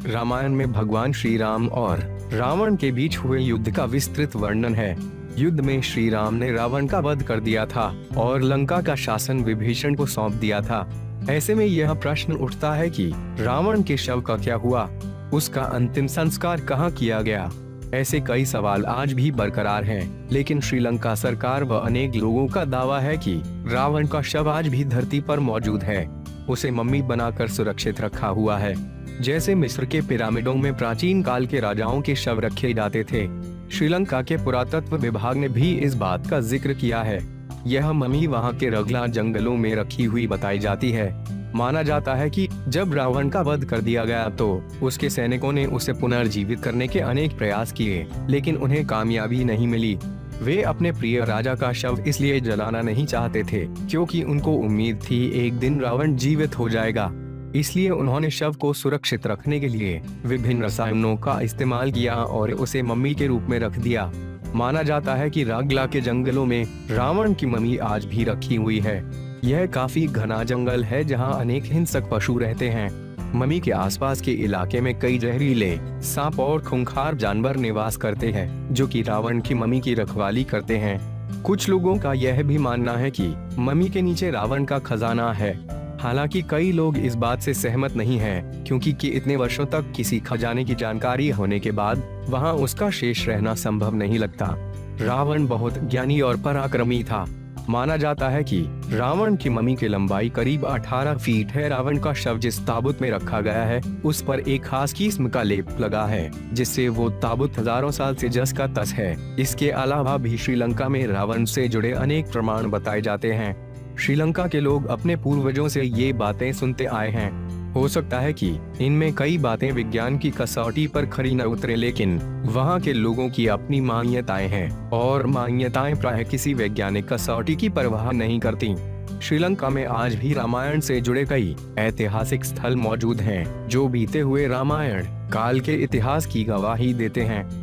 रामायण में भगवान श्री राम और रावण के बीच हुए युद्ध का विस्तृत वर्णन है। युद्ध में श्री राम ने रावण का वध कर दिया था और लंका का शासन विभीषण को सौंप दिया था। ऐसे में यह प्रश्न उठता है कि रावण के शव का क्या हुआ, उसका अंतिम संस्कार कहाँ किया गया। ऐसे कई सवाल आज भी बरकरार हैं, लेकिन श्रीलंका सरकार व अनेक लोगों का दावा है कि रावण का शव आज भी धरती पर मौजूद है। उसे मम्मी बनाकर सुरक्षित रखा हुआ है, जैसे मिस्र के पिरामिडों में प्राचीन काल के राजाओं के शव रखे जाते थे। श्रीलंका के पुरातत्व विभाग ने भी इस बात का जिक्र किया है। यह मम्मी वहां के रगला जंगलों में रखी हुई बताई जाती है। माना जाता है कि जब रावण का वध कर दिया गया तो उसके सैनिकों ने उसे पुनर्जीवित करने के अनेक प्रयास किए, लेकिन उन्हें कामयाबी नहीं मिली। वे अपने प्रिय राजा का शव इसलिए जलाना नहीं चाहते थे क्योंकि उनको उम्मीद थी एक दिन रावण जीवित हो जाएगा। इसलिए उन्होंने शव को सुरक्षित रखने के लिए विभिन्न रसायनों का इस्तेमाल किया और उसे मम्मी के रूप में रख दिया। माना जाता है कि रागला के जंगलों में रावण की मम्मी आज भी रखी हुई है। यह काफी घना जंगल है जहां अनेक हिंसक पशु रहते हैं। मम्मी के आसपास के इलाके में कई जहरीले सांप और खूंखार जानवर निवास करते हैं, जो कि रावण की मम्मी की रखवाली करते हैं। कुछ लोगों का यह भी मानना है कि मम्मी के नीचे रावण का खजाना है। हालांकि कई लोग इस बात से सहमत नहीं हैं, क्योंकि इतने वर्षों तक किसी खजाने की जानकारी होने के बाद वहां उसका शेष रहना संभव नहीं लगता। रावण बहुत ज्ञानी और पराक्रमी था। माना जाता है कि रावण की मम्मी की लंबाई करीब 18 फीट है। रावण का शव जिस ताबूत में रखा गया है उस पर एक खास किस्म का लेप लगा है, जिससे वो ताबूत हजारों साल से जस का तस है। इसके अलावा भी श्रीलंका में रावण से जुड़े अनेक प्रमाण बताए जाते हैं। श्रीलंका के लोग अपने पूर्वजों से ये बातें सुनते आए हैं। हो सकता है कि इनमें कई बातें विज्ञान की कसौटी पर खरी न उतरे, लेकिन वहाँ के लोगों की अपनी मान्यताएं हैं और मान्यताएं प्रायः किसी वैज्ञानिक कसौटी की परवाह नहीं करती। श्रीलंका में आज भी रामायण से जुड़े कई ऐतिहासिक स्थल मौजूद हैं, जो बीते हुए रामायण काल के इतिहास की गवाही देते हैं।